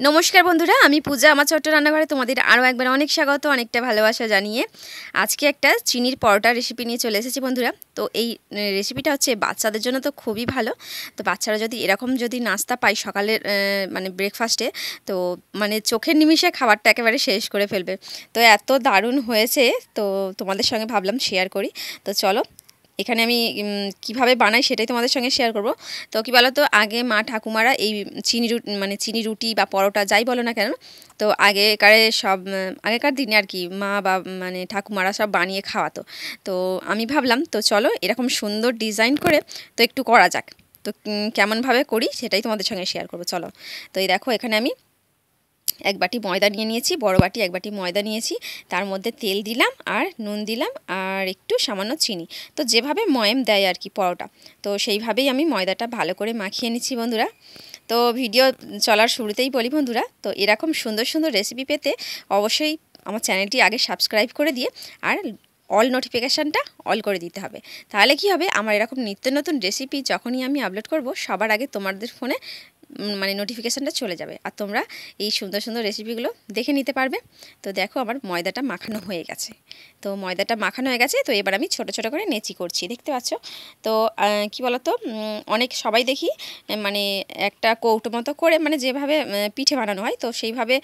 নমস্কার বন্ধুরা, আমি পূজা। আমার ছোট্ট রান্নাঘরে তোমাদের আরও একবার অনেক স্বাগত, অনেকটা ভালোবাসা জানিয়ে আজকে একটা চিনির পরোটা রেসিপি নিয়ে চলে এসেছি বন্ধুরা। তো এই রেসিপিটা হচ্ছে বাচ্চাদের জন্য তো খুবই ভালো। তো বাচ্চারা যদি এরকম নাস্তা পায় সকালের মানে ব্রেকফাস্টে, তো মানে চোখের নিমিষে খাবারটা একেবারে শেষ করে ফেলবে। তো এত দারুণ হয়েছে, তো তোমাদের সঙ্গে ভাবলাম শেয়ার করি। তো চলো, এখানে আমি কিভাবে বানাই সেটাই তোমাদের সঙ্গে শেয়ার করব। তো কী বলো তো, আগে মা ঠাকুমারা এই চিনি রুটি বা পরোটা যাই বলো না কেন, তো আগেকার দিনে আর কি মা বা মানে ঠাকুমারা সব বানিয়ে খাওয়াতো। তো আমি ভাবলাম তো চলো এরকম সুন্দর ডিজাইন করে তো একটু করা যাক। তো কেমনভাবে করি সেটাই তোমাদের সঙ্গে শেয়ার করব। চলো, তো এই দেখো এখানে আমি এক বাটি ময়দা নিয়ে নিয়েছি, বড় বাটি এক বাটি ময়দা নিয়েছি। তার মধ্যে তেল দিলাম আর নুন দিলাম আর একটু সামান্য চিনি। তো যেভাবে ময়াম দেয় আর কি পরোটা, তো সেইভাবেই আমি ময়দাটা ভালো করে মাখিয়ে নিচ্ছি বন্ধুরা। তো ভিডিও চলার শুরুতেই বলি বন্ধুরা, তো এরকম সুন্দর সুন্দর রেসিপি পেতে অবশ্যই আমার চ্যানেলটি আগে সাবস্ক্রাইব করে দিয়ে আর অল নোটিফিকেশানটা অল করে দিতে হবে। তাহলে কি হবে, আমার এরকম নিত্য নতুন রেসিপি যখনই আমি আপলোড করব সবার আগে তোমাদের ফোনে মানে নোটিফিকেশানটা চলে যাবে আর তোমরা এই সুন্দর সুন্দর রেসিপিগুলো দেখে নিতে পারবে। তো দেখো আমার ময়দাটা মাখানো হয়ে গেছে। তো ময়দাটা মাখানো হয়ে গেছে, তো এবার আমি ছোট ছোট করে নেচি করছি, দেখতে পাচ্ছ। তো কি বলো তো, অনেক সবাই দেখি মানে একটা কৌটো মতো করে, মানে যেভাবে পিঠে বানানো হয় তো সেইভাবে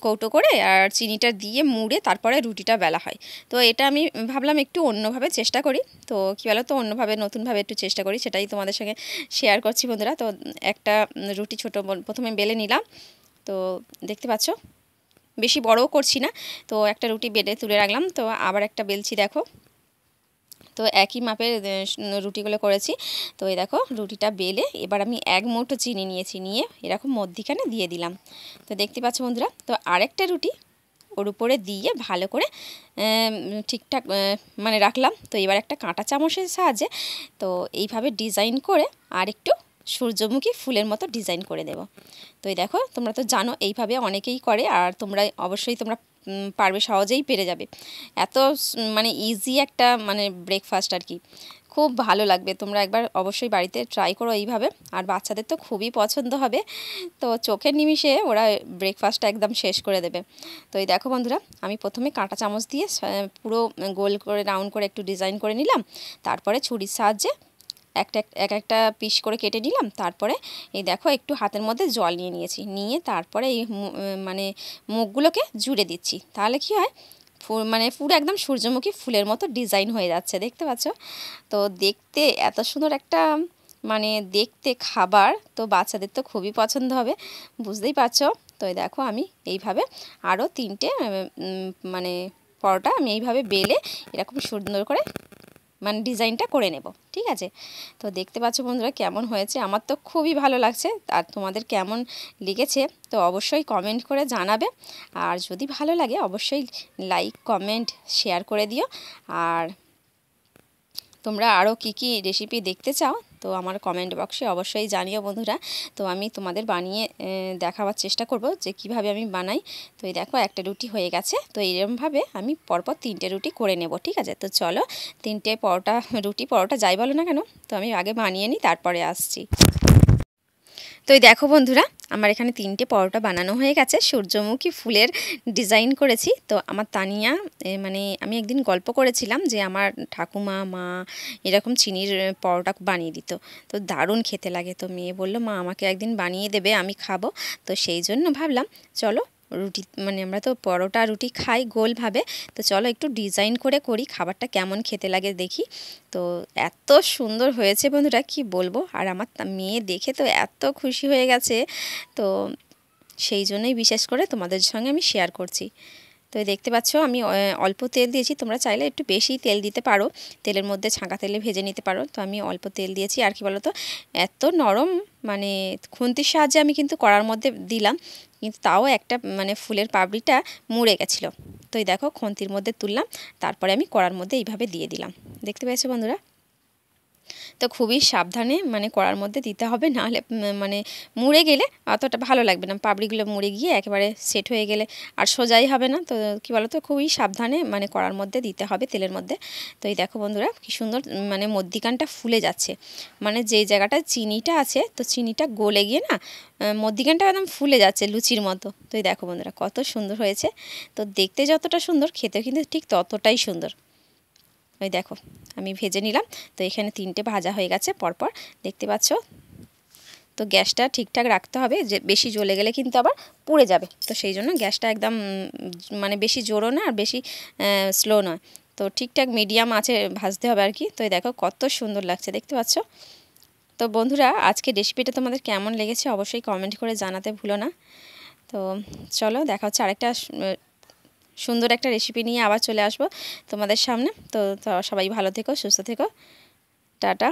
কৌটো করে আর চিনিটা দিয়ে মুড়ে তারপরে রুটিটা বেলা হয়। তো এটা আমি ভাবলাম একটু অন্যভাবে চেষ্টা করি। তো কী বলো তো, অন্যভাবে নতুনভাবে একটু চেষ্টা করি, সেটাই তোমাদের সঙ্গে শেয়ার করছি বন্ধুরা। তো একটা রুটি প্রথমে বেলে নিলাম। তো দেখতে পাচ্ছ বেশি বড়ও করছি না। তো একটা রুটি বেলে তুলে রাখলাম, তো আবার একটা বেলছি দেখো। তো একই মাপের রুটিগুলো করেছি। তো এই দেখো রুটিটা বেলে এবার আমি এক মুঠো চিনি নিয়েছি, নিয়ে এরকম মধ্যিখানে দিয়ে দিলাম। তো দেখতে পাচ্ছ বন্ধুরা, তো আরেকটা রুটি ওর উপরে দিয়ে ভালো করে ঠিকঠাক মানে রাখলাম। তো এবার একটা কাঁটা চামচের সাহায্যে তো এইভাবে ডিজাইন করে আর একটু সূর্যমুখী ফুলের মতো ডিজাইন করে দেব। তো এই দেখো, তোমরা তো জানো এইভাবে অনেকেই করে, আর তোমরা অবশ্যই পারবে, সহজেই পেরে যাবে। এত মানে ইজি একটা মানে ব্রেকফাস্ট আর কি, খুব ভালো লাগবে। তোমরা একবার অবশ্যই বাড়িতে ট্রাই করো এইভাবে, আর বাচ্চাদের তো খুবই পছন্দ হবে। তো চোখের নিমিষে ওরা ব্রেকফাস্টটা একদম শেষ করে দেবে। তো এই দেখো বন্ধুরা, আমি প্রথমে কাঁটা চামচ দিয়ে পুরো গোল করে রাউন্ড করে একটু ডিজাইন করে নিলাম। তারপরে ছুরির সাহায্যে একটা পিস করে কেটে নিলাম। তারপরে এই দেখো একটু হাতের মধ্যে জল নিয়ে নিয়েছি, নিয়ে তারপরে এই মানে মুখগুলোকে জুড়ে দিচ্ছি। তাহলে কি হয়, মানে পুরো একদম সূর্যমুখী ফুলের মতো ডিজাইন হয়ে যাচ্ছে, দেখতে পাচ্ছ। তো দেখতে এত সুন্দর একটা মানে দেখতে খাবার, তো বাচ্চাদের তো খুবই পছন্দ হবে, বুঝতেই পারছো। তো দেখো আমি এইভাবে আরও 3টে মানে পরোটা আমি এইভাবে বেলে এরকম সুন্দর করে মানে ডিজাইনটা করে নেব, ঠিক আছে। তো দেখতে পাচ্ছ বন্ধুরা কেমন হয়েছে, আমার তো খুবই ভালো লাগছে। আর তোমাদের কেমন লেগেছে তো অবশ্যই কমেন্ট করে জানাবে। আর যদি ভালো লাগে অবশ্যই লাইক কমেন্ট শেয়ার করে দিও। আর তোমরা আরও কী কী রেসিপি দেখতে চাও তো আমার কমেন্ট বক্সে অবশ্যই জানিও বন্ধুরা। তো আমি তোমাদের বানিয়ে দেখাবার চেষ্টা করব যে কিভাবে আমি বানাই। তো এই দেখো একটা রুটি হয়ে গেছে। তো এরকমভাবে আমি পরপর 3টে রুটি করে নেব, ঠিক আছে। তো চলো 3টে রুটি পরোটা যাই বলো না কেন, তো আমি আগে বানিয়ে নিই, তারপরে আসছি। তো এই দেখো বন্ধুরা, আমার এখানে 3টে পরোটা বানানো হয়ে গেছে, সূর্যমুখী ফুলের ডিজাইন করেছি। তো আমার তানিয়া মানে আমি একদিন গল্প করেছিলাম যে আমার ঠাকুমা মা এরকম চিনির পরোটা বানিয়ে দিত, তো দারুণ খেতে লাগে। তো মেয়ে বলল মা আমাকে একদিন বানিয়ে দেবে, আমি খাবো। তো সেই জন্য ভাবলাম চলো রুটি মানে আমরা তো পরোটা রুটি খাই গোলভাবে, তো চলো একটু ডিজাইন করে করি, খাবারটা কেমন খেতে লাগে দেখি। তো এত সুন্দর হয়েছে বন্ধুরা কি বলবো, আর আমার মেয়ে দেখে তো এত খুশি হয়ে গেছে। তো সেই জন্যই বিশেষ করে তোমাদের সঙ্গে আমি শেয়ার করছি। তো দেখতে পাচ্ছ আমি অল্প তেল দিয়েছি, তোমরা চাইলে একটু বেশি তেল দিতে পারো, তেলের মধ্যে ছাঁকা তেলে ভেজে নিতে পারো। তো আমি অল্প তেল দিয়েছি। আর কি বলো তো, এত নরম মানে খুন্তির সাহায্যে আমি কিন্তু কড়ার মধ্যে দিলাম, কিন্তু তাও একটা মানে ফুলের পাপড়িটা মুড়ে গেছিলো। তো এই দেখো খুন্তির মধ্যে তুললাম, তারপরে আমি কড়ার মধ্যে এইভাবে দিয়ে দিলাম, দেখতে পেয়েছো বন্ধুরা। তো খুবই সাবধানে মানে কড়ার মধ্যে দিতে হবে, নাহলে মানে মুড়ে গেলে অতটা ভালো লাগবে না, পাপড়িগুলো মুড়ে গিয়ে একেবারে সেট হয়ে গেলে আর সোজাই হবে না। তো কী বলো তো, খুবই সাবধানে মানে কড়ার মধ্যে দিতে হবে, তেলের মধ্যে। তো এই দেখো বন্ধুরা কী সুন্দর মানে মধ্যিখানটা ফুলে যাচ্ছে, মানে যে জায়গাটায় চিনিটা আছে তো চিনিটা গলে গিয়ে না মধ্যিখানটা একদম ফুলে যাচ্ছে লুচির মতো। তো এই দেখো বন্ধুরা কত সুন্দর হয়েছে। তো দেখতে যতটা সুন্দর, খেতে কিন্তু ঠিক ততটাই সুন্দর। ওই দেখো আমি ভেজে নিলাম। তো এখানে 3টে ভাজা হয়ে গেছে পরপর, দেখতে পাচ্ছ। তো গ্যাসটা ঠিকঠাক রাখতে হবে, যে বেশি জ্বলে গেলে কিন্তু আবার পুড়ে যাবে। তো সেই জন্য গ্যাসটা একদম মানে বেশি জোরও না আর বেশি স্লো নয়, তো ঠিকঠাক মিডিয়াম আছে ভাজতে হবে আর কি। তো এই দেখো কত সুন্দর লাগছে, দেখতে পাচ্ছ। তো বন্ধুরা আজকে রেসিপিটা তোমাদের কেমন লেগেছে অবশ্যই কমেন্ট করে জানাতে ভুলো না। তো চলো দেখা হচ্ছে আরেকটা সুন্দর একটা রেসিপি নিয়ে আবার চলে আসবো তোমাদের সামনে। তো সবাই ভালো থেকো, সুস্থ থেকো, টাটা।